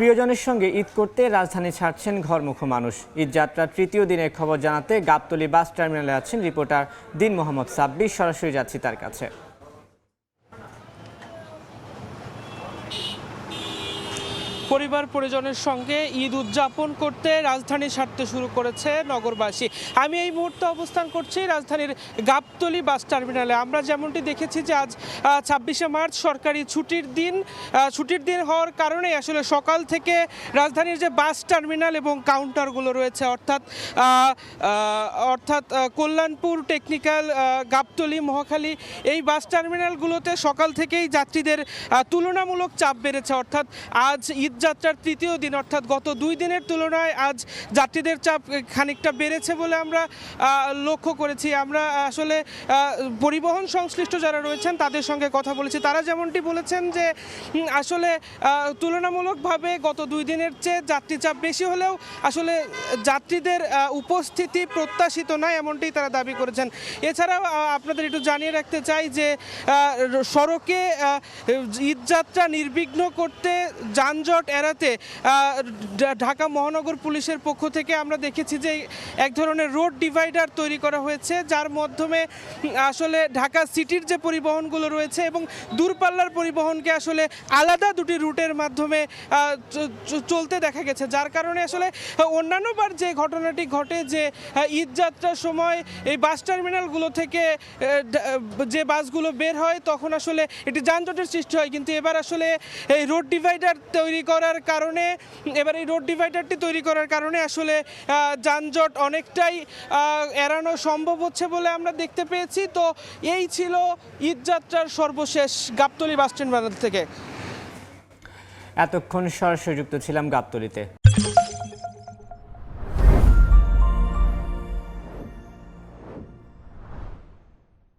প্রিয়জনের সঙ্গে ঈদ করতে রাজধানী ছাড়ছেন ঘরমুখো মানুষ। ঈদযাত্রার তৃতীয় দিনের খবর জানাতে গাবতলী বাস টার্মিনালে আছেন রিপোর্টার দিন মোহাম্মদ সাব্বির। সরাসরি যাচ্ছি তার কাছে। পরিবার পরিজনের সঙ্গে ঈদ উদযাপন করতে রাজধানী ছাড়তে শুরু করেছে নগরবাসী। আমি এই মুহূর্তে অবস্থান করছি রাজধানীর গাবতলী বাস টার্মিনালে। আমরা যেমনটি দেখেছি যে আজ 26শে মার্চ সরকারি ছুটির দিন হওয়ার কারণে আসলে সকাল থেকে রাজধানীর যে বাস টার্মিনাল এবং কাউন্টারগুলো রয়েছে অর্থাৎ কল্যাণপুর, টেকনিক্যাল, গাবতলী, মহাখালী এই বাস টার্মিনালগুলোতে সকাল থেকেই যাত্রীদের তুলনামূলক চাপ বেড়েছে। অর্থাৎ আজ ঈদযাত্রার তৃতীয় দিন, অর্থাৎ গত 2 দিনের তুলনায় আজ যাত্রীদের চাপ খানিকটা বেড়েছে বলে আমরা লক্ষ্য করেছি। আমরা আসলে পরিবহন সংশ্লিষ্ট যারা রয়েছেন তাদের সঙ্গে কথা বলেছি। তারা যেমনটি বলেছেন যে আসলে তুলনামূলকভাবে গত 2 দিনের চেয়ে যাত্রী চাপ বেশি হলেও আসলে যাত্রীদের উপস্থিতি প্রত্যাশিত নয়, এমনটি তারা দাবি করেছেন। এছাড়াও আপনাদের একটু জানিয়ে রাখতে চাই যে সড়কে ঈদযাত্রা নির্বিঘ্ন করতে যানজট এড়াতে ঢাকা মহানগর পুলিশের পক্ষ থেকে আমরা দেখেছি যে এক ধরনের রোড ডিভাইডার তৈরি করা হয়েছে, যার মাধ্যমে আসলে ঢাকা সিটির যে পরিবহনগুলো রয়েছে এবং দূরপাল্লার পরিবহনকে আসলে আলাদা দুটি রুটের মাধ্যমে চলতে দেখা গেছে। যার কারণে আসলে অন্যান্যবার যে ঘটনাটি ঘটে যে ঈদযাত্রার সময় এই বাস টার্মিনালগুলো থেকে যে বাসগুলো বের হয় তখন আসলে একটি যানজটের সৃষ্টি হয়, কিন্তু এবার আসলে এই রোড ডিভাইডারটি তৈরি করার কারণে আসলে যানজট অনেকটাই এড়ানো সম্ভব হচ্ছে বলে আমরা দেখতে পেয়েছি। তো এই ছিল ঈদযাত্রার সর্বশেষ গাবতলী বাস স্ট্যান্ড থেকে। এতক্ষণ সরাসরি যুক্ত ছিলাম গাবতলীতে।